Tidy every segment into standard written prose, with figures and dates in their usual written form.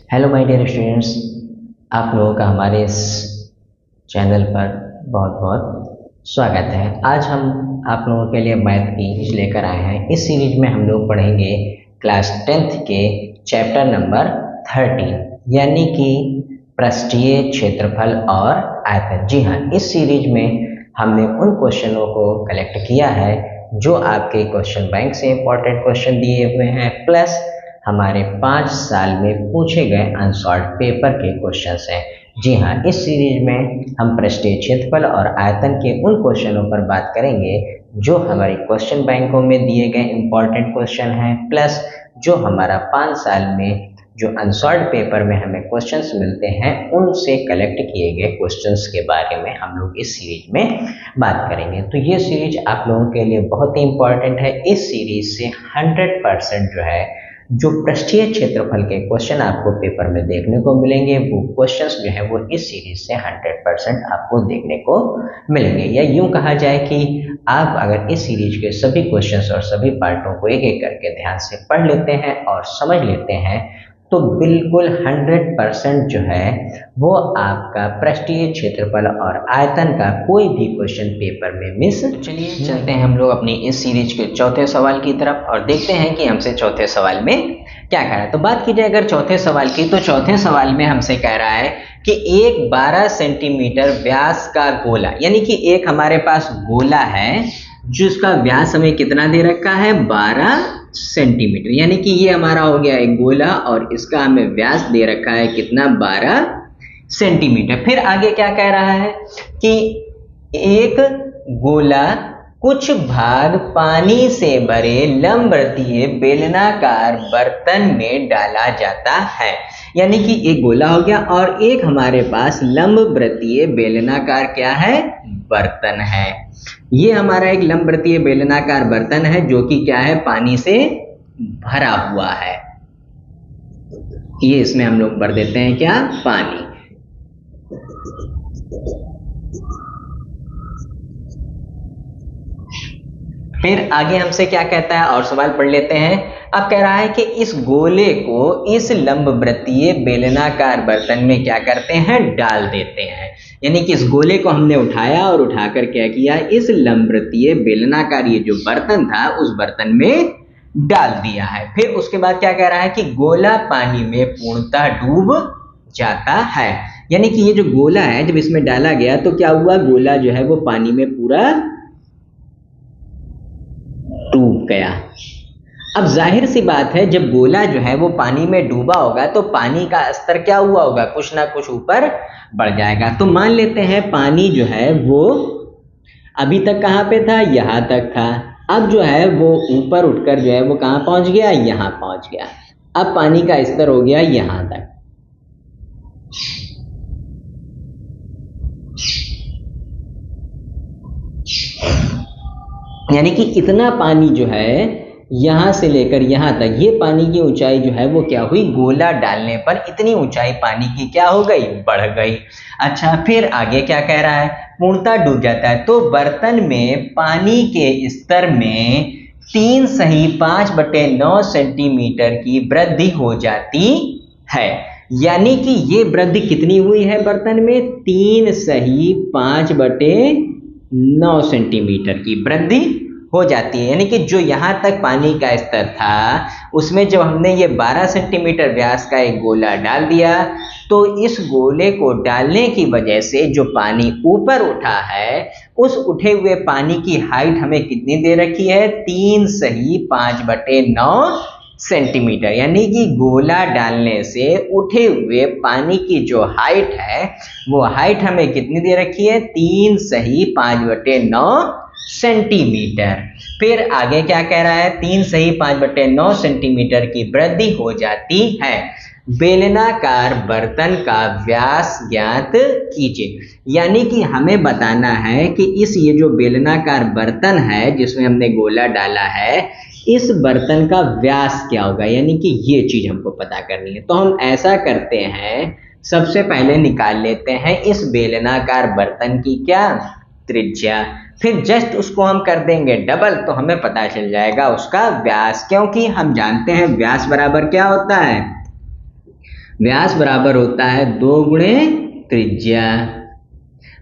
Hello my dear students, आप लोगों का हमारे इस चैनल पर बहुत बहुत स्वागत है। आज हम आप लोगों के लिए मैथ की सीरीज लेकर आए हैं। इस सीरीज में हम लोग पढ़ेंगे क्लास 10th के चैप्टर नंबर 13 यानी कि पृष्ठीय क्षेत्रफल और आयतन। जी हाँ, इस सीरीज में हमने उन क्वेश्चनों को कलेक्ट किया है जो आपके क्वेश्चन बैंक से इंपॉर्टेंट क्वेश्चन दिए हुए हैं, प्लस हमारे 5 साल में पूछे गए अनसॉल्व पेपर के क्वेश्चंस हैं। जी हाँ, इस सीरीज में हम पृष्ठीय क्षेत्रफल और आयतन के उन क्वेश्चनों पर बात करेंगे जो हमारे क्वेश्चन बैंकों में दिए गए इंपॉर्टेंट क्वेश्चन हैं, प्लस जो हमारा 5 साल में जो अनसॉल्व पेपर में हमें क्वेश्चंस मिलते हैं उनसे कलेक्ट किए गए क्वेश्चंस के बारे में हम लोग इस सीरीज में बात करेंगे। तो ये सीरीज आप लोगों के लिए बहुत ही इंपॉर्टेंट है। इस सीरीज से 100% जो है जो पृष्ठीय क्षेत्रफल के क्वेश्चन आपको पेपर में देखने को मिलेंगे वो क्वेश्चंस जो है वो इस सीरीज से 100% आपको देखने को मिलेंगे। या यूं कहा जाए कि आप अगर इस सीरीज के सभी क्वेश्चंस और सभी पार्टों को एक एक करके ध्यान से पढ़ लेते हैं और समझ लेते हैं तो बिल्कुल 100% जो है वो आपका पृष्ठीय क्षेत्रफल और आयतन का कोई भी क्वेश्चन पेपर में मिस। चलिए चलते हैं हम लोग अपनी इस सीरीज के चौथे सवाल की तरफ और देखते हैं कि हमसे चौथे सवाल में क्या कह रहा है। तो बात की जाए अगर चौथे सवाल की, तो चौथे सवाल में हमसे कह रहा है कि एक 12 सेंटीमीटर व्यास का गोला, यानी कि एक हमारे पास गोला है जिसका व्यास हमें कितना दे रखा है, 12 सेंटीमीटर। यानी कि ये हमारा हो गया एक गोला और इसका हमें व्यास दे रखा है कितना, 12 सेंटीमीटर। फिर आगे क्या कह रहा है कि एक गोला कुछ भाग पानी से भरे लंबवृत्तीय बेलनाकार बर्तन में डाला जाता है। यानी कि एक गोला हो गया और एक हमारे पास लंबवृत्तीय बेलनाकार क्या है, बर्तन है। ये हमारा एक लंबवृत्तीय बेलनाकार बर्तन है जो कि क्या है, पानी से भरा हुआ है। ये इसमें हम लोग भर देते हैं क्या, पानी। फिर आगे हमसे क्या कहता है और सवाल पढ़ लेते हैं। अब कह रहा है कि इस गोले को इस लंबवृत्तीय बेलनाकार बर्तन में क्या करते हैं, डाल देते हैं। यानी कि इस गोले को हमने उठाया और उठाकर क्या किया, इस लंबवृत्तीय बेलनाकार ये जो बर्तन था उस बर्तन में डाल दिया है। फिर उसके बाद क्या कह रहा है कि गोला पानी में पूर्णतः डूब जाता है। यानी कि ये जो गोला है जब इसमें डाला गया तो क्या हुआ, गोला जो है वो पानी में पूरा डूब गया। अब जाहिर सी बात है जब गोला जो है वो पानी में डूबा होगा तो पानी का स्तर क्या हुआ होगा, कुछ ना कुछ ऊपर बढ़ जाएगा। तो मान लेते हैं पानी जो है वो अभी तक कहाँ पे था, यहाँ तक था। अब जो है वो ऊपर उठकर जो है वो कहाँ पहुंच गया, यहाँ पहुंच गया। अब पानी का स्तर हो गया यहाँ तक। यानी कि इतना पानी जो है यहां से लेकर यहां तक, ये पानी की ऊंचाई जो है वो क्या हुई, गोला डालने पर इतनी ऊंचाई पानी की क्या हो गई, बढ़ गई। अच्छा, फिर आगे क्या कह रहा है, पूर्णतः डूब जाता है। तो बर्तन में पानी के स्तर में 3/5/9 सेंटीमीटर की वृद्धि हो जाती है। यानी कि ये वृद्धि कितनी हुई है बर्तन में, 3/5/9 सेंटीमीटर की वृद्धि हो जाती है। यानी कि जो यहाँ तक पानी का स्तर था उसमें जब हमने ये 12 सेंटीमीटर व्यास का एक गोला डाल दिया तो इस गोले को डालने की वजह से जो पानी ऊपर उठा है उस उठे हुए पानी की हाइट हमें कितनी दे रखी है, 3/5/9 सेंटीमीटर। यानी कि गोला डालने से उठे हुए पानी की जो हाइट है वो हाइट हमें कितनी दे रखी है, 3/5/9 सेंटीमीटर। फिर आगे क्या कह रहा है, 3/5/9 सेंटीमीटर की वृद्धि हो जाती है। बेलनाकार बर्तन का व्यास ज्ञात कीजिए। यानी कि हमें बताना है कि इस ये जो बेलनाकार बर्तन है जिसमें हमने गोला डाला है इस बर्तन का व्यास क्या होगा, यानी कि ये चीज हमको पता करनी है। तो हम ऐसा करते हैं, सबसे पहले निकाल लेते हैं इस बेलनाकार बर्तन की क्या, त्रिज्या। फिर जस्ट उसको हम कर देंगे डबल तो हमें पता चल जाएगा उसका व्यास, क्योंकि हम जानते हैं व्यास बराबर क्या होता है, व्यास बराबर होता है 2 गुणे त्रिज्या।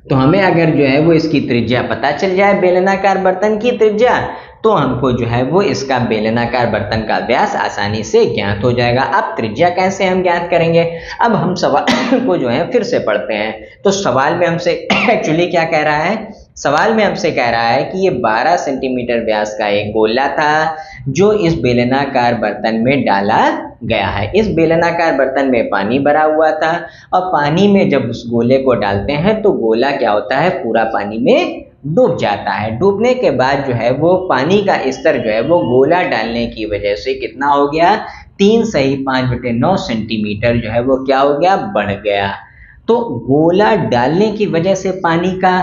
तो हमें अगर जो है वो इसकी त्रिज्या पता चल जाए, बेलनाकार बर्तन की त्रिज्या, तो हमको जो है वो इसका बेलनाकार बर्तन का व्यास आसानी से ज्ञात हो जाएगा। अब त्रिज्या कैसे हम ज्ञात करेंगे? अब हम सवाल को जो है फिर से पढ़ते हैं। तो सवाल में हमसे एक्चुअली क्या कह रहा है? सवाल में हमसे कह रहा है कि ये 12 सेंटीमीटर व्यास का एक गोला था जो इस बेलनाकार बर्तन में डाला गया है। इस बेलनाकार बर्तन में पानी भरा हुआ था और पानी में जब उस गोले को डालते हैं तो गोला क्या होता है? पूरा पानी में डूब जाता है। डूबने के बाद जो है वो पानी का स्तर जो है वो गोला डालने की वजह से कितना हो गया? 3 सही 5/9 सेंटीमीटर जो है वो क्या हो गया? बढ़ गया। तो गोला डालने की वजह से पानी का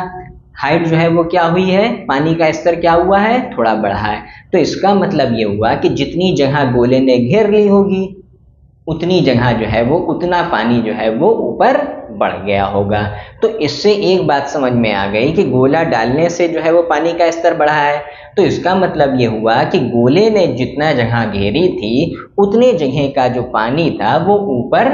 हाइट जो है वो क्या हुई है? पानी का स्तर क्या हुआ है? थोड़ा बढ़ा है। तो इसका मतलब ये हुआ कि जितनी जगह गोले ने घेर ली होगी उतनी जगह जो है वो उतना पानी जो है वो ऊपर बढ़ गया होगा। तो इससे एक बात समझ में आ गई कि गोला डालने से जो है वो पानी का स्तर बढ़ा है। तो इसका मतलब ये हुआ कि गोले ने जितना जगह घेरी थी उतने जगह का जो पानी था वो ऊपर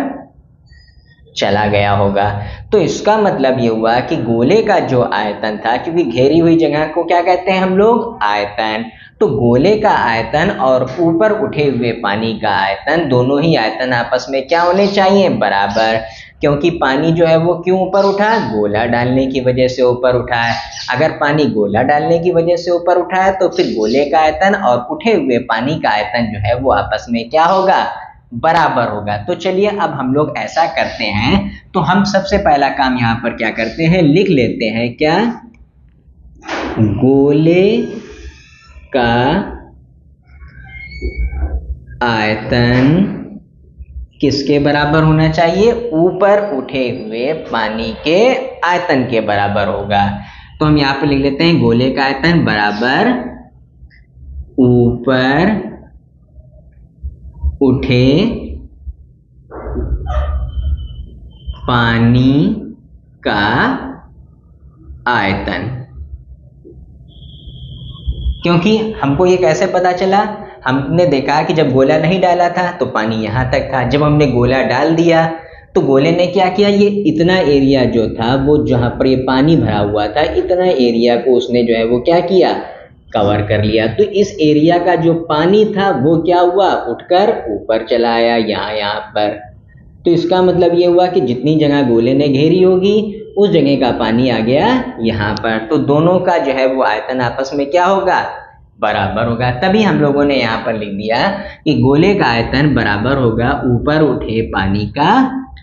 चला गया होगा। तो इसका मतलब ये हुआ कि गोले का जो आयतन था, क्योंकि घेरी हुई जगह को क्या कहते हैं हम लोग? आयतन। तो गोले का आयतन और ऊपर उठे हुए पानी का आयतन, दोनों ही आयतन आपस में क्या होने चाहिए? बराबर। क्योंकि पानी जो है वो क्यों ऊपर उठा? गोला डालने की वजह से ऊपर उठा है। अगर पानी गोला डालने की वजह से ऊपर उठा है तो फिर गोले का आयतन और उठे हुए पानी का आयतन जो है वो आपस में क्या होगा? बराबर होगा। तो चलिए अब हम लोग ऐसा करते हैं, तो हम सबसे पहला काम यहाँ पर क्या करते हैं? लिख लेते हैं क्या? गोले का आयतन किसके बराबर होना चाहिए? ऊपर उठे हुए पानी के आयतन के बराबर होगा। तो हम यहाँ पर लिख लेते हैं गोले का आयतन बराबर ऊपर उठे पानी का आयतन। क्योंकि हमको ये कैसे पता चला? हमने देखा कि जब गोला नहीं डाला था तो पानी यहाँ तक था। जब हमने गोला डाल दिया तो गोले ने क्या किया? ये इतना एरिया जो था वो जहाँ पर ये पानी भरा हुआ था, इतना एरिया को उसने जो है वो क्या किया? कवर कर लिया। तो इस एरिया का जो पानी था वो क्या हुआ? उठकर ऊपर चला आया यहाँ पर। तो इसका मतलब ये हुआ कि जितनी जगह गोले ने घेरी होगी उस जगह का पानी आ गया यहाँ पर। तो दोनों का जो है वो आयतन आपस में क्या होगा? बराबर होगा। तभी हम लोगों ने यहाँ पर लिख दिया कि गोले का आयतन बराबर होगा ऊपर उठे पानी का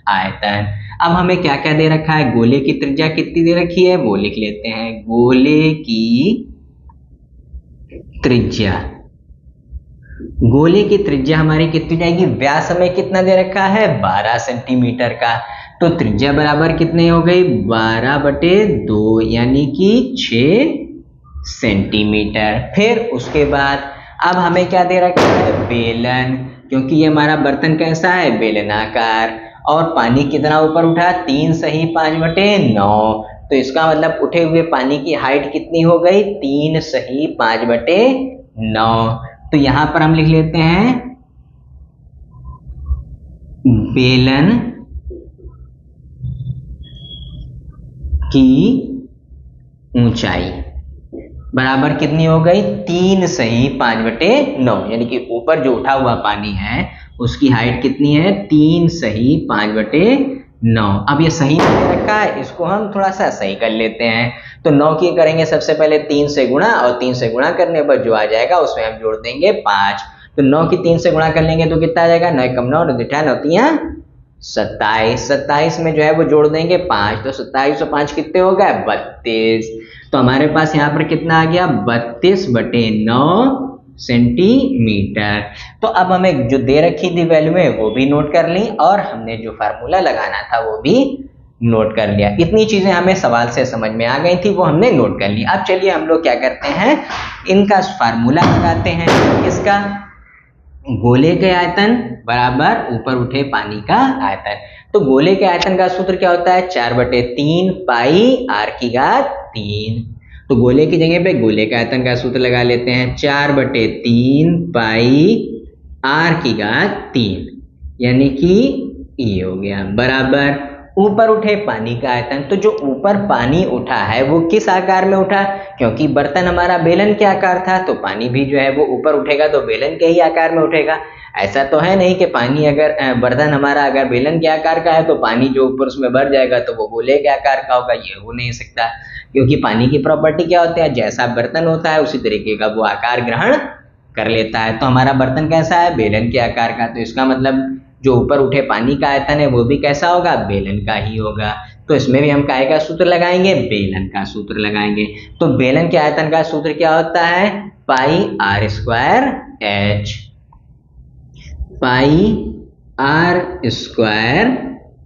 आयतन। अब हमें क्या क्या दे रखा है? गोले की त्रिज्या कितनी दे रखी है वो लिख लेते हैं। गोले की त्रिज्या, गोले की त्रिज्या हमारी कितनी जाएगी? व्यास हमें कितना दे रखा है? 12 सेंटीमीटर का। तो त्रिज्या बराबर कितने हो गई? 12/2 यानी कि 6 सेंटीमीटर। फिर उसके बाद अब हमें क्या दे रखा है? बेलन। क्योंकि ये हमारा बर्तन कैसा है? बेलनाकार। और पानी कितना ऊपर उठा? 3 सही 5/9। तो इसका मतलब उठे हुए पानी की हाइट कितनी हो गई? 3 सही 5/9। तो यहां पर हम लिख लेते हैं बेलन की ऊंचाई बराबर कितनी हो गई? 3 सही 5/9। यानी कि ऊपर जो उठा हुआ पानी है उसकी हाइट कितनी है? 3 सही 5/9। अब ये सही नहीं रखा है, इसको हम थोड़ा सा सही कर लेते हैं। तो 9 की करेंगे सबसे पहले 3 से गुणा, और 3 से गुणा करने पर जो आ जाएगा उसमें हम जोड़ देंगे 5। तो 9 की 3 से गुणा कर लेंगे तो कितना आ जाएगा? 9 कम 9 9 27। 27 में जो है वो जोड़ देंगे 5। तो 27 और 5 कितने हो गए? 32। तो हमारे पास यहाँ पर कितना आ गया? 32/9 सेंटीमीटर। तो अब हमें जो दे रखी थी वैल्यू है वो भी नोट कर ली, और हमने जो फार्मूला लगाना था वो भी नोट कर लिया। इतनी चीजें हमें सवाल से समझ में आ गई थी, वो हमने नोट कर ली। अब चलिए हम लोग क्या करते हैं? इनका फार्मूला लगाते हैं। इसका गोले के आयतन बराबर ऊपर उठे पानी का आयतन। तो गोले के आयतन का सूत्र क्या होता है? 4/3 पाई r की घात 3। तो गोले की जगह पे गोले के आयतन का सूत्र लगा लेते हैं। 4/3 पाई r की घात 3 यानी कि ये हो गया बराबर ऊपर उठे पानी का आयतन। तो जो ऊपर पानी उठा है वो किस आकार में उठा, क्योंकि बर्तन हमारा बेलन के आकार था, तो पानी भी जो है वो ऊपर उठेगा तो बेलन के ही आकार में उठेगा। ऐसा तो है नहीं कि पानी अगर बर्तन हमारा अगर बेलन के आकार का है तो पानी जो ऊपर उसमें भर जाएगा तो वो गोले के आकार का होगा, ये हो नहीं सकता। क्योंकि पानी की प्रॉपर्टी क्या होती है, जैसा बर्तन होता है उसी तरीके का वो आकार ग्रहण कर लेता है। तो हमारा बर्तन कैसा है, बेलन के आकार का, तो इसका मतलब जो ऊपर उठे पानी का आयतन है वो भी कैसा होगा, बेलन का ही होगा। तो इसमें भी हम काहे का सूत्र लगाएंगे, बेलन का सूत्र लगाएंगे। तो बेलन के आयतन का सूत्र क्या होता है, pi r square h, pi r square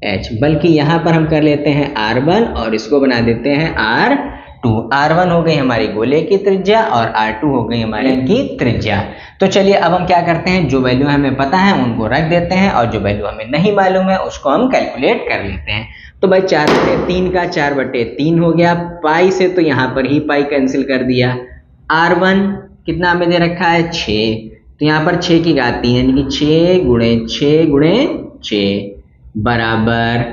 h. बल्कि यहां पर हम कर लेते हैं R1 और इसको बना देते हैं R2। R1 हो गई हमारी गोले की त्रिज्या और R2 हो गई हमारे की त्रिज्या। तो चलिए अब हम क्या करते हैं, जो वैल्यू हमें पता है उनको रख देते हैं और जो वैल्यू हमें नहीं मालूम है उसको हम कैलकुलेट कर लेते हैं। तो भाई 4/3 का 4/3 हो गया, पाई से तो यहाँ पर ही पाई कैंसिल कर दिया। R1 कितना हमें दे रखा है 6, तो यहाँ पर 6 की घात 3 यानी कि 6 गुणे 6 गुणे 6 बराबर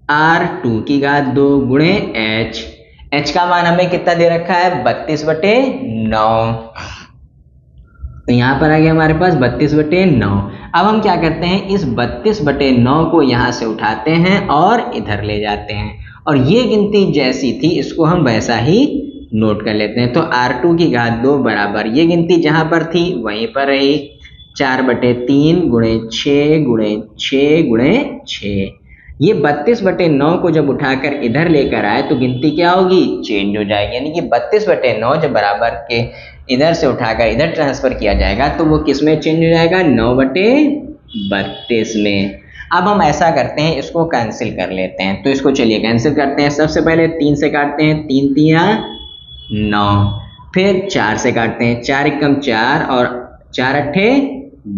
R2 की घात 2 गुणे H। H का मान हमें कितना दे रखा है 32/9, तो यहाँ पर आ गया हमारे पास 32/9। अब हम क्या करते हैं, इस 32/9 को यहाँ से उठाते हैं और इधर ले जाते हैं, और ये गिनती जैसी थी इसको हम वैसा ही नोट कर लेते हैं। तो R2 की घात 2 बराबर ये गिनती जहां पर थी वहीं पर रही, 4/3 गुणे 6 गुणे 6 गुणे 6। ये 32/9 को जब उठाकर इधर लेकर आए तो गिनती क्या होगी, चेंज हो जाएगी, यानी कि 32/9 जब बराबर के इधर से उठाकर इधर ट्रांसफर किया जाएगा तो वो किस में चेंज हो जाएगा, 9/32 में। अब हम ऐसा करते हैं, इसको कैंसिल कर लेते हैं। तो इसको चलिए कैंसिल करते हैं। सबसे पहले 3 से काटते हैं, 3 तिया 9, फिर 4 से काटते हैं, 4 एकम 4 और 4 अट्ठे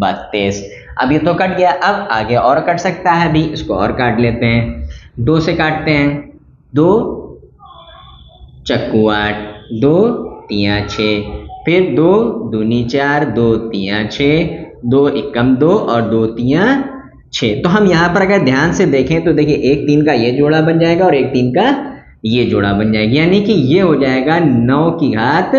32। अब ये तो कट गया, अब आगे और कट सकता है भी, इसको और काट लेते हैं। 2 से काटते हैं, 2 चक्कू 8, 2 तिया 6, फिर 2 दूनी 4, 2 तिया 6, 2 एकम 2 और 2 तिया 6। तो हम यहाँ पर अगर ध्यान से देखें तो देखिए 1 3 का ये जोड़ा बन जाएगा और 1 3 का ये जोड़ा बन जाएगी, यानी कि ये हो जाएगा 9 की घात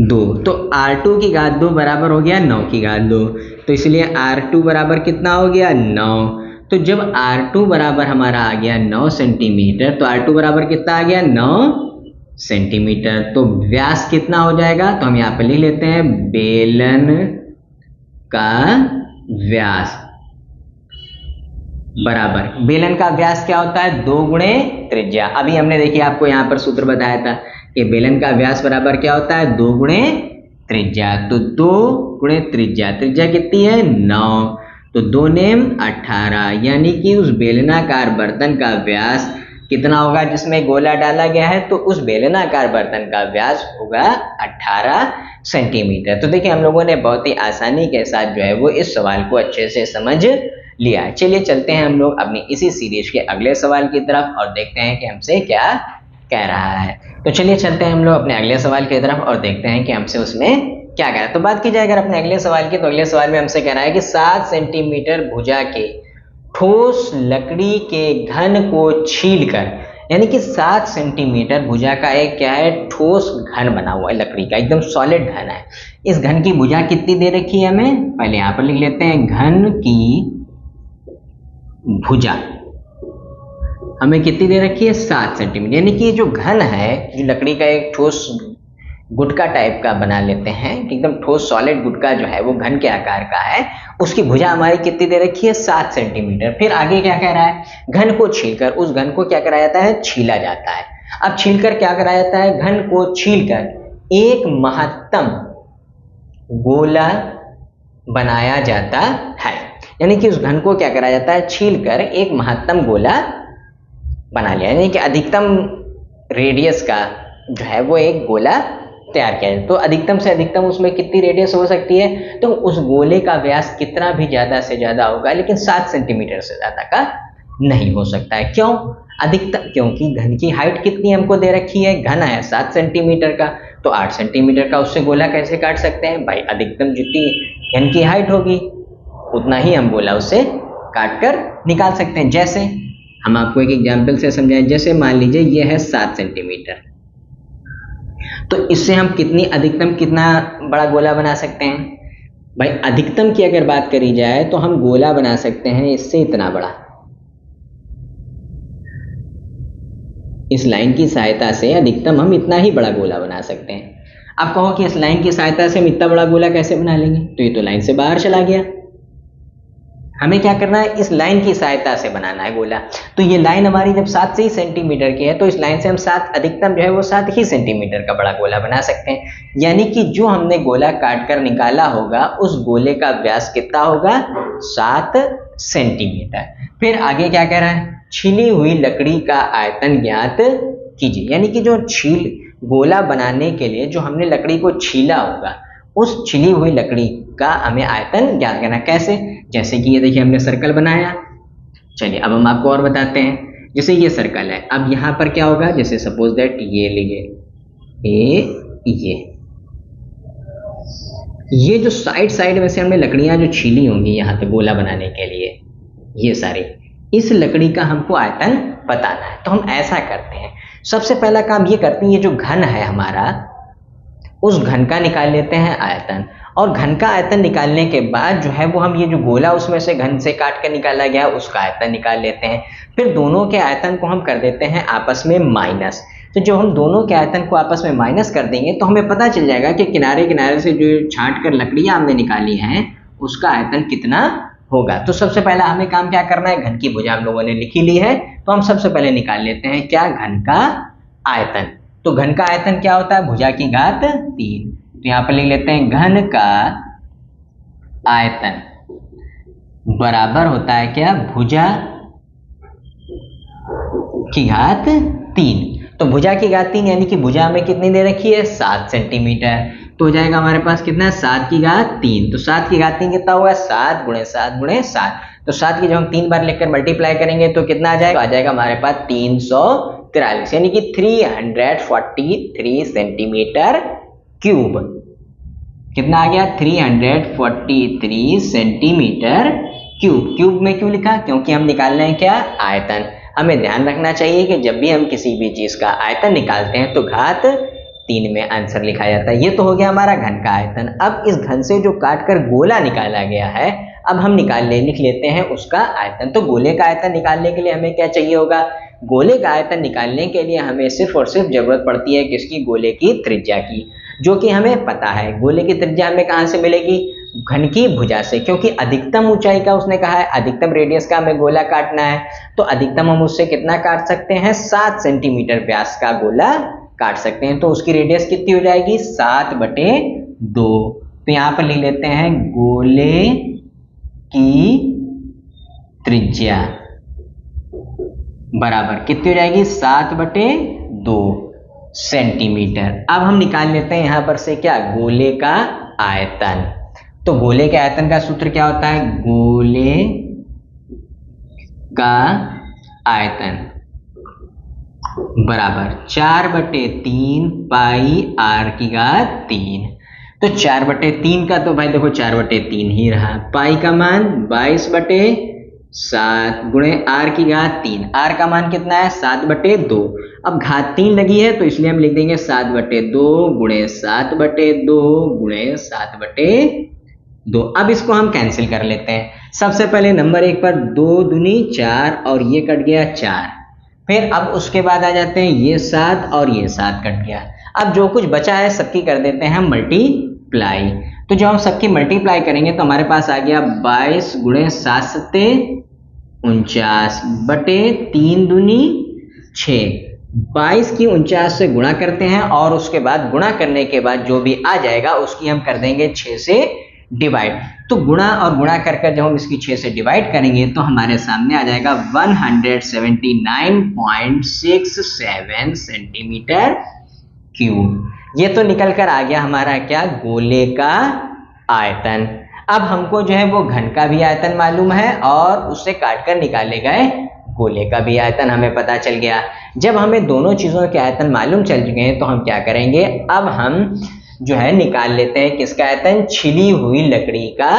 2। तो R2 की घात 2 बराबर हो गया 9 की घात 2, तो इसलिए R2 बराबर कितना हो गया 9। तो जब R2 बराबर हमारा आ गया 9 सेंटीमीटर, तो R2 बराबर कितना आ गया 9 सेंटीमीटर। तो व्यास कितना हो जाएगा, तो हम यहाँ पे लिख लेते हैं बेलन का व्यास बराबर, बेलन का व्यास क्या होता है 2 गुणे त्रिज्या। अभी हमने देखिए आपको यहाँ पर सूत्र बताया था कि बेलन का व्यास बराबर क्या होता है 2 गुणे त्रिज्या। तो 2 गुणे त्रिज्या, त्रिज्या कितनी है 9, तो 2 नेम 18, यानी कि उस बेलनाकार बर्तन का व्यास कितना होगा जिसमें गोला डाला गया है, तो उस बेलनाकार बर्तन का व्यास होगा 18 सेंटीमीटर। तो देखिए हम लोगों ने बहुत ही आसानी के साथ जो है वो इस सवाल को अच्छे से समझ लिया। चलिए चलते हैं हम लोग अपनी इसी सीरीज के अगले सवाल की तरफ और देखते हैं कि हमसे क्या कह रहा है। तो चलिए चलते हैं हम लोग अपने अगले सवाल की तरफ और देखते हैं कि हमसे उसमें क्या कह रहा है। तो बात की जाए अगर अपने अगले सवाल की, तो अगले सवाल में हमसे कह रहा है कि 7 सेंटीमीटर भुजा के ठोस लकड़ी के घन को छीलकर, यानी कि 7 सेंटीमीटर भुजा का एक क्या है ठोस घन बना हुआ है लकड़ी का, एकदम सॉलिड घन है। इस घन की भुजा कितनी दे रखी है हमें, पहले यहाँ पर लिख लेते हैं घन की भुजा हमें कितनी दे रखी है 7 सेंटीमीटर, यानी कि जो घन है जो लकड़ी का एक ठोस गुटका टाइप का बना लेते हैं, एकदम ठोस सॉलिड गुटका जो है वो घन के आकार का है, उसकी भुजा हमारी कितनी दे रखी है 7 सेंटीमीटर। फिर आगे क्या कह रहा है, घन को छीलकर, उस घन को क्या करा जाता है छीला जाता है। अब छीलकर क्या करा जाता है, घन को छीलकर एक महत्तम गोला बनाया जाता है, यानी कि उस घन को क्या करा जाता है छीलकर एक महत्तम गोला बना लिया, यानी कि अधिकतम रेडियस का जो है वो एक गोला तैयार किया जाए। तो अधिकतम से अधिकतम उसमें कितनी रेडियस हो सकती है, तो उस गोले का व्यास कितना भी ज्यादा से ज्यादा होगा, लेकिन 7 सेंटीमीटर से ज्यादा का नहीं हो सकता है। क्यों अधिकतम, क्योंकि घन की हाइट कितनी हमको दे रखी है, घन है 7 सेंटीमीटर का, तो 8 सेंटीमीटर का उससे गोला कैसे काट सकते हैं भाई, अधिकतम जितनी घन की हाइट होगी उतना ही हम गोला उससे काट कर निकाल सकते हैं। जैसे हम आपको एक एग्जाम्पल से समझाएं, जैसे मान लीजिए ये है 7 सेंटीमीटर, तो इससे हम अधिकतम कितना बड़ा गोला बना सकते हैं? भाई अधिकतम की अगर बात करी जाए तो हम गोला बना सकते हैं इससे इतना बड़ा। इस लाइन की सहायता से अधिकतम हम इतना ही बड़ा गोला बना सकते हैं। अब कहो कि इस लाइन की सहायता से हम इतना बड़ा गोला कैसे बना लेंगे? तो ये तो लाइन से बाहर चला गया। हमें क्या करना है? इस लाइन की सहायता से बनाना है गोला। तो ये लाइन हमारी जब 7 ही सेंटीमीटर की है तो इस लाइन से हम 7 अधिकतम जो है वो 7 ही सेंटीमीटर का बड़ा गोला बना सकते हैं। यानी कि जो हमने गोला काट कर निकाला होगा उस गोले का व्यास कितना होगा? 7 सेंटीमीटर। फिर आगे क्या कह रहा है? छिली हुई लकड़ी का आयतन ज्ञात कीजिए। यानी कि जो गोला बनाने के लिए जो हमने लकड़ी को छीला होगा उस छिली हुई लकड़ी का हमें आयतन ज्ञात करना। कैसे? जैसे कि ये देखिए हमने सर्कल बनाया। चलिए अब हम आपको और बताते हैं। जैसे ये सर्कल है, अब यहाँ पर क्या होगा? जैसे सपोज दैट ये लीजिए ये जो साइड में से हमने लकड़ियां जो छीली होंगी यहाँ पे गोला बनाने के लिए, ये सारी, इस लकड़ी का हमको आयतन बताना है। तो हम ऐसा करते हैं, सबसे पहला काम ये करते हैं, ये जो घन है हमारा उस घन का निकाल लेते हैं आयतन। और घन का आयतन निकालने के बाद जो है वो हम ये जो गोला उसमें से घन से काट कर निकाला गया उसका आयतन निकाल लेते हैं। फिर दोनों के आयतन को हम कर देते हैं आपस में माइनस। तो जब हम दोनों के आयतन को आपस में माइनस कर देंगे तो हमें पता चल जाएगा कि किनारे किनारे से जो छांट कर लकड़ियां हमने निकाली हैं उसका आयतन कितना होगा। तो सबसे पहला हमें काम क्या करना है? घन की भुजा हम लोगों ने लिखी ली है तो हम सबसे पहले निकाल लेते हैं क्या? घन का आयतन। तो घन का आयतन क्या होता है? भुजा की घात 3। तो यहाँ पर लिख लेते हैं घन का आयतन बराबर होता है क्या? भुजा की घात 3। तो भुजा की घात 3 यानी कि भुजा हमें कितनी दे रखी है? 7 सेंटीमीटर। तो हो जाएगा हमारे पास कितना? 7 की घात 3। तो 7 की घात 3 कितना होगा? 7 गुणे 7 गुणे 7। तो 7 की जब हम 3 बार लिखकर मल्टीप्लाई करेंगे तो कितना आ जाएगा? आ जाएगा हमारे पास 343 यानी कि 343 सेंटीमीटर क्यूब। कितना आ गया? 343 सेंटीमीटर क्यूब। क्यूब में क्यों लिखा? क्योंकि हम निकाल रहे हैं क्या? आयतन। हमें ध्यान रखना चाहिए कि जब भी हम किसी भी चीज का आयतन निकालते हैं तो घात 3 में आंसर लिखा जाता है। ये तो हो गया हमारा घन का आयतन। अब इस घन से जो काट कर गोला निकाला गया है अब हम लिख लेते हैं उसका आयतन। तो गोले का आयतन निकालने के लिए हमें क्या चाहिए होगा? गोले का आयतन निकालने के लिए हमें सिर्फ और सिर्फ जरूरत पड़ती है किसकी? गोले की त्रिज्या की, जो कि हमें पता है। गोले की त्रिज्या हमें कहाँ से मिलेगी? घन की भुजा से, क्योंकि अधिकतम ऊंचाई का उसने कहा है, अधिकतम रेडियस का हमें गोला काटना है। तो अधिकतम हम उससे कितना काट सकते हैं? 7 सेंटीमीटर व्यास का गोला काट सकते हैं। तो उसकी रेडियस कितनी हो जाएगी? 7/2। तो यहाँ पर लिख लेते हैं गोले की त्रिज्या बराबर कितनी हो जाएगी? 7/2 सेंटीमीटर। अब हम निकाल लेते हैं यहां पर से क्या? गोले का आयतन। तो गोले के आयतन का सूत्र क्या होता है? गोले का आयतन बराबर 4/3 पाई r की घात 3। तो 4/3 का तो भाई देखो 4/3 ही रहा। पाई का मान 22/7 गुणे r की घात 3। r का मान कितना है? 7/2। अब घात 3 लगी है तो इसलिए हम लिख देंगे 7/2 गुणे 7/2 गुणे 7/2। अब इसको हम कैंसिल कर लेते हैं। सबसे पहले नंबर 1 पर 2 दूनी 4 और ये कट गया 4। फिर अब उसके बाद आ जाते हैं ये 7 और ये 7 कट गया। अब जो कुछ बचा है सबकी कर देते हैं हम मल्टीप्लाई। तो जब हम सबकी मल्टीप्लाई करेंगे तो हमारे पास आ गया 22 गुणे 7 सत्ते 49 बटे 3 दूनी 6। 22 की 49 से गुणा करते हैं और उसके बाद गुणा करने के बाद जो भी आ जाएगा उसकी हम कर देंगे 6 से डिवाइड। तो गुणा और गुणा कर जब हम इसकी 6 से डिवाइड करेंगे तो हमारे सामने आ जाएगा 179.67 सेंटीमीटर क्यूब। ये तो निकल कर आ गया हमारा क्या? गोले का आयतन। अब हमको जो है वो घन का भी आयतन मालूम है और उससे काट कर निकाले गए गोले का भी आयतन हमें पता चल गया। जब हमें दोनों चीजों के आयतन मालूम चल चुके हैं तो हम क्या करेंगे? अब हम जो है निकाल लेते हैं किसका आयतन? छिली हुई लकड़ी का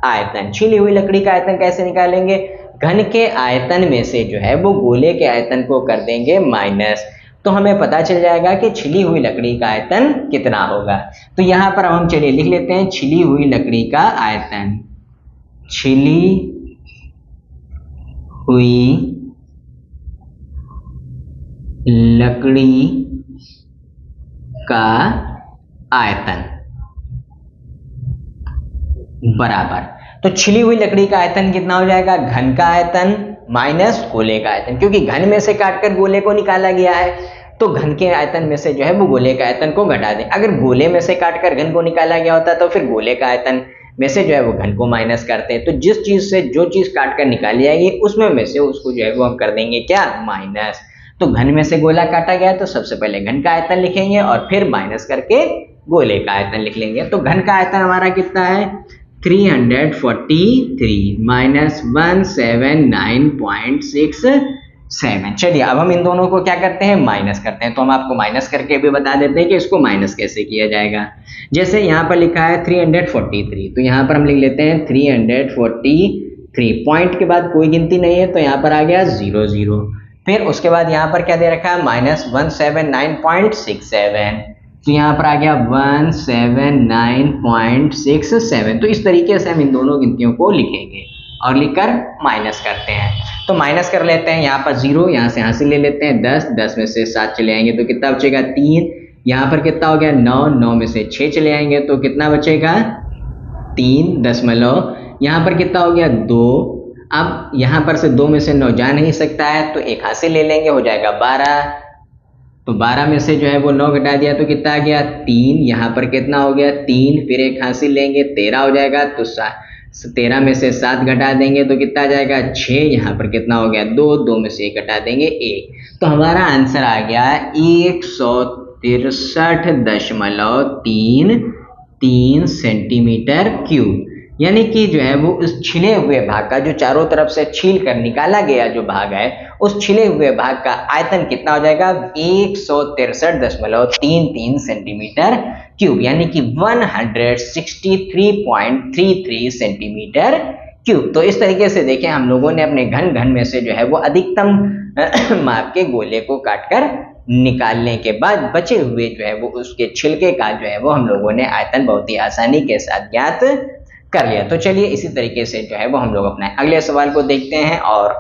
आयतन। छिली हुई लकड़ी का आयतन कैसे निकालेंगे? घन के आयतन में से जो है वो गोले के आयतन को कर देंगे माइनस, तो हमें पता चल जाएगा कि छिली हुई लकड़ी का आयतन कितना होगा। तो यहाँ पर हम चलिए लिख लेते हैं छिली हुई लकड़ी का आयतन। छिली हुई लकड़ी का आयतन बराबर, तो छिली हुई लकड़ी का आयतन कितना हो जाएगा, घन का आयतन माइनस गोले का आयतन, क्योंकि घन में से काटकर गोले को निकाला गया है तो घन के आयतन में से जो है वो गोले का आयतन को घटा दें। अगर गोले में से काटकर घन को निकाला गया होता तो फिर गोले का आयतन में से जो है वो घन को माइनस करते हैं। तो जिस चीज से जो चीज काट कर निकाली जाएगी उसमें में से उसको जो है वो हम कर देंगे क्या, माइनस। तो घन में से गोला काटा गया तो सबसे पहले घन का आयतन लिखेंगे और फिर माइनस करके गोले का आयतन लिख लेंगे। तो घन का आयतन हमारा कितना है, 343 माइनस 179.67। चलिए अब हम इन दोनों को क्या करते हैं, माइनस करते हैं। तो हम आपको माइनस करके भी बता देते हैं कि इसको माइनस कैसे किया जाएगा। जैसे यहाँ पर लिखा है 343, तो यहाँ पर हम लिख लेते हैं 343, पॉइंट के बाद कोई गिनती नहीं है तो यहाँ पर आ गया 0 0। फिर उसके बाद यहाँ पर क्या दे रखा है, माइनस 179.67, तो यहाँ पर आ गया 179.67। तो इस तरीके से हम इन दोनों गिनतियों को लिखेंगे और लिखकर माइनस करते हैं। तो माइनस कर लेते हैं, यहाँ पर 0, यहाँ से हासिल ले लेते हैं 10, 10 में से 7 चले आएंगे तो कितना बचेगा 3, यहाँ पर कितना हो गया 9, 9 में से 6 चले आएंगे तो कितना बचेगा 3 दशमलव, यहाँ पर कितना हो गया 2। अब यहाँ पर से 2 में से 9 जा नहीं सकता है तो एक हासिल ले लेंगे, हो जाएगा 12। तो 12 में से जो है वो 9 घटा दिया तो कितना आ गया 3, यहाँ पर कितना हो गया 3, फिर एक हासिल लेंगे 13 हो जाएगा, तो 13 में से 7 घटा देंगे तो कितना आ जाएगा 6, यहाँ पर कितना हो गया 2, 2 में से 1 घटा देंगे 1। तो हमारा आंसर आ गया 163.33 सेंटीमीटर क्यूब। यानी कि जो है वो उस छिले हुए भाग का, जो चारों तरफ से छील कर निकाला गया जो भाग है, उस छिले हुए भाग का आयतन कितना हो जाएगा 163.33 सेंटीमीटर क्यूब, यानी कि 163.33 सेंटीमीटर क्यूब। तो इस तरीके से देखें हम लोगों ने अपने घन में से जो है वो अधिकतम माप के गोले को काटकर निकालने के बाद बचे हुए जो है वो उसके छिलके का जो है वो हम लोगों ने आयतन बहुत ही आसानी के साथ ज्ञात कर लिया। तो चलिए इसी तरीके से जो है वो हम लोग अपने अगले सवाल को देखते हैं और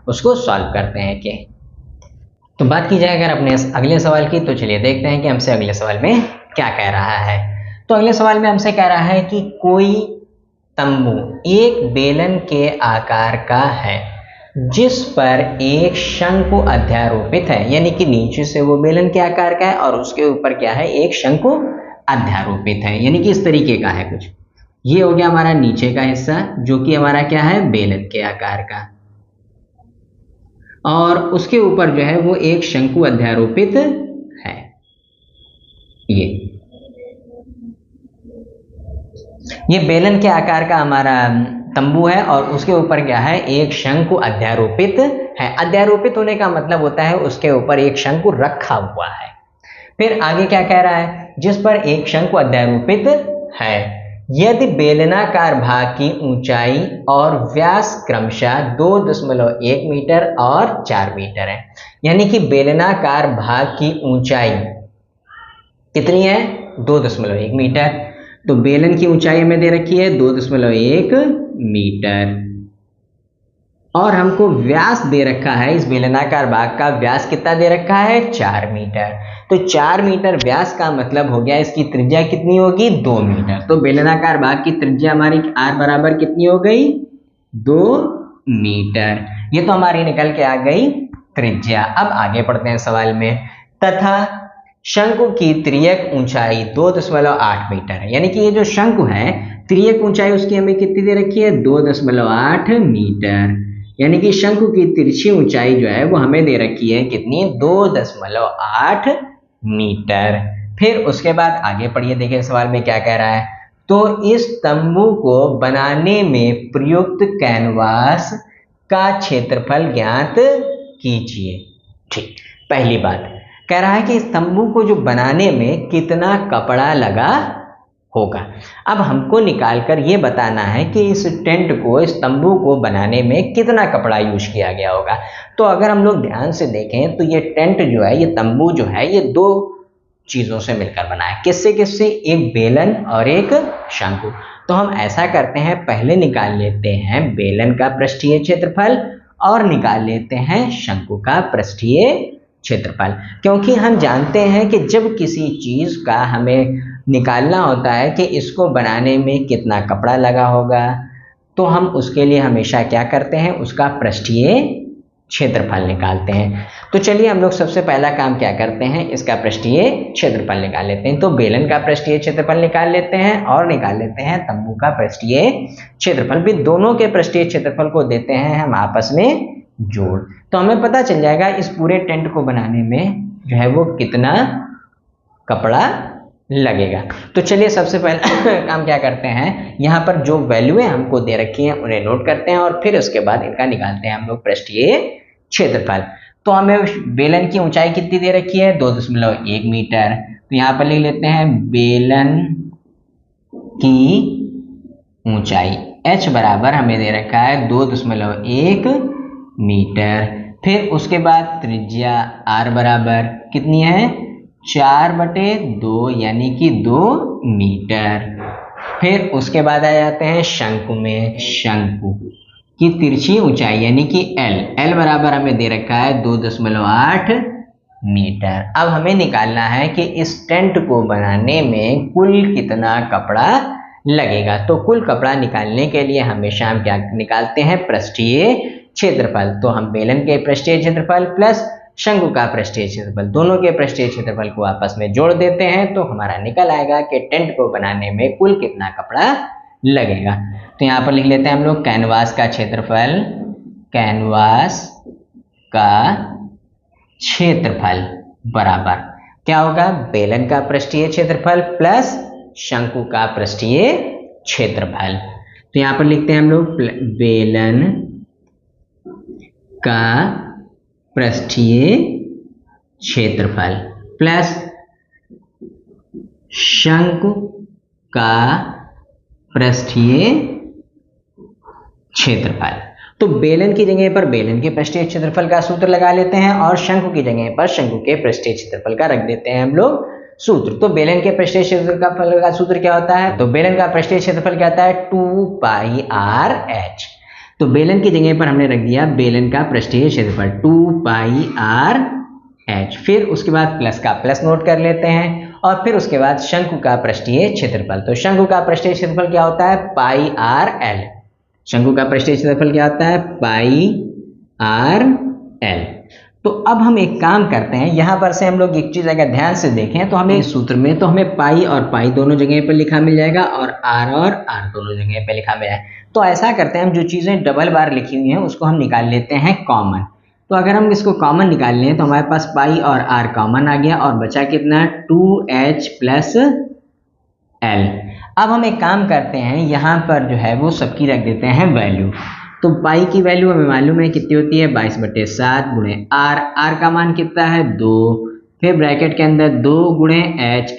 उसको सॉल्व करते हैं। कि तो बात की जाए अगर अपने अगले सवाल की, तो चलिए देखते हैं कि हमसे अगले सवाल में क्या कह रहा है। तो अगले सवाल में हमसे कह रहा है कि कोई तंबू एक बेलन के आकार का है जिस पर एक शंकु अध्यारोपित है, यानी कि नीचे से वो बेलन के आकार का है और उसके ऊपर क्या है, एक शंकु अध्यारोपित है, यानी कि इस तरीके का है कुछ। ये हो गया हमारा नीचे का हिस्सा जो कि हमारा क्या है, बेलन के आकार का, और उसके ऊपर जो है वो एक शंकु अध्यारोपित है। ये बेलन के आकार का हमारा तंबू है और उसके ऊपर क्या है, एक शंकु अध्यारोपित है। अध्यारोपित होने का मतलब होता है उसके ऊपर एक शंकु रखा हुआ है। फिर आगे क्या कह रहा है, जिस पर एक शंकु अध्यारोपित है यदि बेलनाकार भाग की ऊंचाई और व्यास क्रमशः 2.1 मीटर और 4 मीटर है। यानी कि बेलनाकार भाग की ऊंचाई कितनी है, 2.1 मीटर। तो बेलन की ऊंचाई हमें दे रखी है 2.1 मीटर और हमको व्यास दे रखा है, इस बेलनाकार भाग का व्यास कितना दे रखा है, 4 मीटर। तो 4 मीटर व्यास का मतलब हो गया इसकी त्रिज्या कितनी होगी, 2 मीटर। तो बेलनाकार भाग की त्रिज्या हमारी r बराबर कितनी हो गई, 2 मीटर। ये तो हमारी निकल के आ गई त्रिज्या। अब आगे पढ़ते हैं सवाल में। तथा शंकु की तिर्यक ऊंचाई 2.8 मीटर है, यानी कि ये जो शंकु है तिर्यक ऊंचाई उसकी हमें कितनी दे रखी है, 2.8 मीटर। यानी कि शंकु की तिरछी ऊंचाई जो है वो हमें दे रखी है कितनी, 2.8 मीटर। फिर उसके बाद आगे पढ़िए, देखिए सवाल में क्या कह रहा है। तो इस तंबू को बनाने में प्रयुक्त कैनवास का क्षेत्रफल ज्ञात कीजिए। ठीक, पहली बात कह रहा है कि इस तंबू को जो बनाने में कितना कपड़ा लगा होगा। अब हमको निकाल कर ये बताना है कि इस टेंट को, इस तंबू को बनाने में कितना कपड़ा यूज किया गया होगा। तो अगर हम लोग ध्यान से देखें तो ये टेंट जो है, ये तंबू जो है, ये दो चीज़ों से मिलकर बना है। किससे किससे? एक बेलन और एक शंकु। तो हम ऐसा करते हैं, पहले निकाल लेते हैं बेलन का पृष्ठीय क्षेत्रफल और निकाल लेते हैं शंकु का पृष्ठीय क्षेत्रफल, क्योंकि हम जानते हैं कि जब किसी चीज़ का हमें निकालना होता है कि इसको बनाने में कितना कपड़ा लगा होगा, तो हम उसके लिए हमेशा क्या करते हैं, उसका पृष्ठीय क्षेत्रफल निकालते हैं। तो चलिए हम लोग सबसे पहला काम क्या करते हैं, इसका पृष्ठीय क्षेत्रफल निकाल लेते हैं। तो बेलन का पृष्ठीय क्षेत्रफल निकाल लेते हैं और निकाल लेते हैं तंबू का पृष्ठीय क्षेत्रफल भी। दोनों के पृष्ठीय क्षेत्रफल को देते हैं हम आपस में जोड़, तो हमें पता चल जाएगा इस पूरे टेंट को बनाने में जो है वो कितना कपड़ा लगेगा। तो चलिए सबसे पहले काम क्या करते हैं, यहाँ पर जो वैल्यूएं हमको दे रखी हैं उन्हें नोट करते हैं और फिर उसके बाद इनका निकालते हैं हम लोग पृष्ठीय क्षेत्रफल। तो हमें बेलन की ऊंचाई कितनी दे रखी है, 2.1 मीटर। तो यहाँ पर लिख लेते हैं बेलन की ऊंचाई h बराबर हमें दे रखा है 2.1 मीटर। फिर उसके बाद त्रिज्या r बराबर कितनी है, 4/2 यानी कि 2 मीटर। फिर उसके बाद आ जाते हैं शंकु में। शंकु की तिरछी ऊंचाई यानी कि L बराबर हमें दे रखा है 2.8 मीटर। अब हमें निकालना है कि इस टेंट को बनाने में कुल कितना कपड़ा लगेगा। तो कुल कपड़ा निकालने के लिए हमेशा हम क्या निकालते हैं, पृष्ठीय क्षेत्रफल। तो हम बेलन के पृष्ठीय क्षेत्रफल प्लस शंकु का पृष्ठीय क्षेत्रफल, दोनों के पृष्ठीय क्षेत्रफल को आपस में जोड़ देते हैं तो हमारा निकल आएगा कि टेंट को बनाने में कुल कितना कपड़ा लगेगा। तो यहाँ पर लिख लेते हैं हम लोग कैनवास का क्षेत्रफल, कैनवास का क्षेत्रफल बराबर क्या होगा, बेलन का पृष्ठीय क्षेत्रफल प्लस शंकु का पृष्ठीय क्षेत्रफल। तो यहाँ पर लिखते हैं हम लोग बेलन का पृष्ठीय क्षेत्रफल प्लस शंकु का पृष्ठीय क्षेत्रफल। तो बेलन की जगह पर बेलन के पृष्ठीय क्षेत्रफल का सूत्र लगा लेते हैं और शंकु की जगह पर शंकु के पृष्ठीय क्षेत्रफल का रख देते हैं हम लोग सूत्र। तो बेलन के पृष्ठीय क्षेत्रफल का सूत्र क्या होता है, तो बेलन का पृष्ठीय क्षेत्रफल क्या होता है, 2πr/h। तो बेलन की जगह पर हमने रख दिया बेलन का पृष्ठीय क्षेत्रफल 2πr/h। फिर उसके बाद प्लस का प्लस नोट कर लेते हैं और फिर उसके बाद शंकु का पृष्ठीय क्षेत्रफल। तो शंकु का पृष्ठीय क्षेत्रफल क्या होता है, πr/l। शंकु का पृष्ठीय क्षेत्रफल क्या होता है, πr/l। तो अब हम एक काम करते हैं, यहाँ पर से हम लोग एक चीज अगर ध्यान से देखें तो हमें इस सूत्र में तो हमें पाई और पाई दोनों जगह पर लिखा मिल जाएगा और आर दोनों जगह पर लिखा मिल जाएगा। तो ऐसा करते हैं, हम जो चीजें डबल बार लिखी हुई हैं उसको हम निकाल लेते हैं कॉमन। तो अगर हम इसको कॉमन निकाल लें तो हमारे पास पाई और आर कॉमन आ गया और बचा कितना, 2h + l। अब हम एक काम करते हैं, यहाँ पर जो है वो सबकी रख देते हैं वैल्यू। तो पाई की वैल्यू हमें मालूम है कितनी होती है, 22/7 गुणे आर का मान कितना है, 2। फिर ब्रैकेट के अंदर 2 गुणे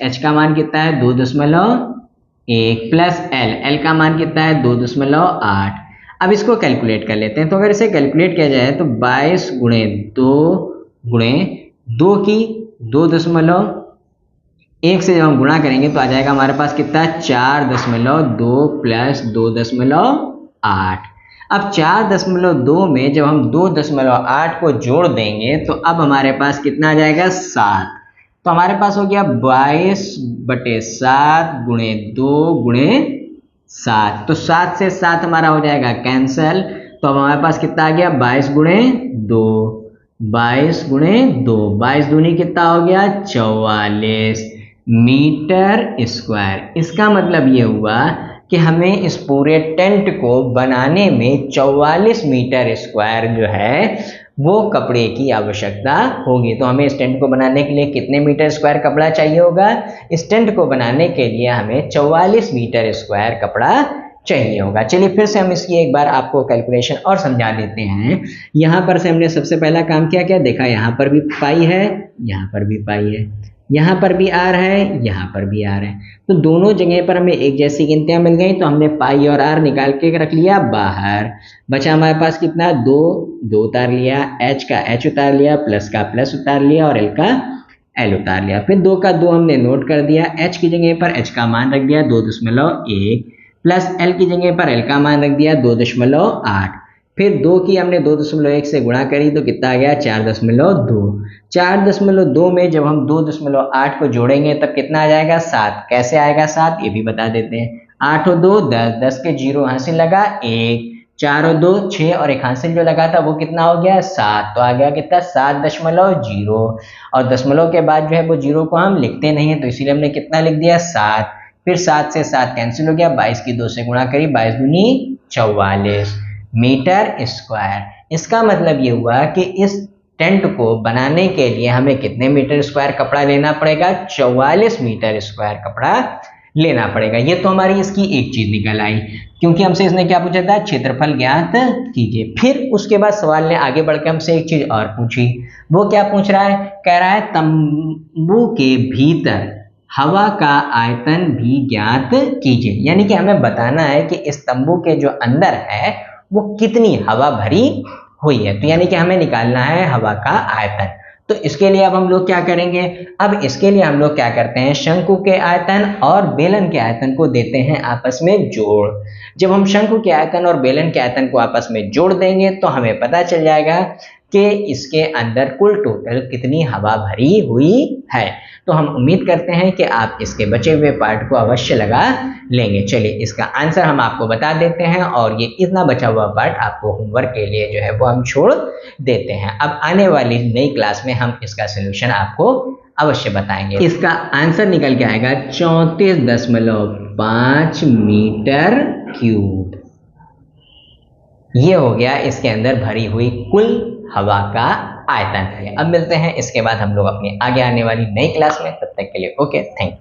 h का मान कितना है, 2.1 प्लस l का मान कितना है, 2.8। अब इसको कैलकुलेट कर लेते हैं। तो अगर इसे कैलकुलेट किया जाए तो 22 गुणे 2 की 2.1 से जब हम गुणा करेंगे तो आ जाएगा हमारे पास कितना, 4.2 प्लस 2.8। अब 4.2 में जब हम 2.8 को जोड़ देंगे तो अब हमारे पास कितना आ जाएगा, 7। तो हमारे पास हो गया 22/7 गुणे 2 गुणे 7। तो 7 से 7 हमारा हो जाएगा कैंसल। तो अब हमारे पास कितना आ गया, 22 गुणे 2, 22 गुणे 2, 22 दूनी कितना हो गया, 44 मीटर स्क्वायर। इसका मतलब ये हुआ कि हमें इस पूरे टेंट को बनाने में 44 मीटर स्क्वायर जो है वो कपड़े की आवश्यकता होगी। तो हमें इस टेंट को बनाने के लिए कितने मीटर स्क्वायर कपड़ा चाहिए होगा, इस टेंट को बनाने के लिए हमें 44 मीटर स्क्वायर कपड़ा चाहिए होगा। चलिए फिर से हम इसकी एक बार आपको कैलकुलेशन और समझा देते हैं। यहाँ पर से हमने सबसे पहला काम क्या किया, देखा यहाँ पर भी पाई है, यहाँ पर भी पाई है, यहाँ पर भी आर है, यहाँ पर भी आर है, तो दोनों जगह पर हमें एक जैसी गिनतियां मिल गई, तो हमने पाई और आर निकाल के रख लिया बाहर। बचा हमारे पास कितना, दो, दो उतार लिया, एच का एच उतार लिया, प्लस का प्लस उतार लिया और एल का एल उतार लिया। फिर दो का दो हमने नोट कर दिया, एच की जगह पर एच का मान रख दिया 2.1, प्लस एल की जगह पर एल का मान रख दिया 2.8। फिर दो की हमने 2.1 से गुणा करी तो कितना आ गया, 4.2। 4.2 में जब हम 2.8 को जोड़ेंगे तब कितना आ जाएगा, 7। कैसे आएगा 7 ये भी बता देते हैं। 8 और 2 10, 10 के जीरो हासिल लगा 1, 4 और 2 6 और एक हासिल जो लगा था वो कितना हो गया 7, तो आ गया कितना 7.0। और दशमलव के बाद जो है वो जीरो को हम लिखते नहीं है तो इसीलिए हमने कितना लिख दिया 7। फिर 7 से 7 कैंसिल हो गया, 22 की 2 से गुणा करी, 22 दूनी 44 मीटर स्क्वायर। इसका मतलब ये हुआ कि इस टेंट को बनाने के लिए हमें कितने मीटर स्क्वायर कपड़ा लेना पड़ेगा, 44 मीटर स्क्वायर कपड़ा लेना पड़ेगा। ये तो हमारी इसकी एक चीज निकल आई, क्योंकि हमसे इसने क्या पूछा था, क्षेत्रफल ज्ञात कीजिए। फिर उसके बाद सवाल ने आगे बढ़कर हमसे एक चीज और पूछी। वो क्या पूछ रहा है, कह रहा है तंबू के भीतर हवा का आयतन भी ज्ञात कीजिए। यानी कि हमें बताना है कि इस तंबू के जो अंदर है वो कितनी हवा भरी हुई है, तो यानी कि हमें निकालना है हवा का आयतन। तो इसके लिए अब हम लोग क्या करेंगे, अब इसके लिए हम लोग क्या करते हैं, शंकु के आयतन और बेलन के आयतन को देते हैं आपस में जोड़। जब हम शंकु के आयतन और बेलन के आयतन को आपस में जोड़ देंगे तो हमें पता चल जाएगा कि इसके अंदर कुल टोटल कितनी हवा भरी हुई है। तो हम उम्मीद करते हैं कि आप इसके बचे हुए पार्ट को अवश्य लगा लेंगे। चलिए इसका आंसर हम आपको बता देते हैं और ये इतना बचा हुआ पार्ट आपको होमवर्क के लिए जो है वो हम छोड़ देते हैं। अब आने वाली नई क्लास में हम इसका सोल्यूशन आपको अवश्य बताएंगे। इसका आंसर निकल के आएगा 34.5 मीटर क्यूब। ये हो गया इसके अंदर भरी हुई कुल हवा का आयतन है। अब मिलते हैं इसके बाद हम लोग अपनी आगे आने वाली नई क्लास में, तब तक के लिए ओके, थैंक यू।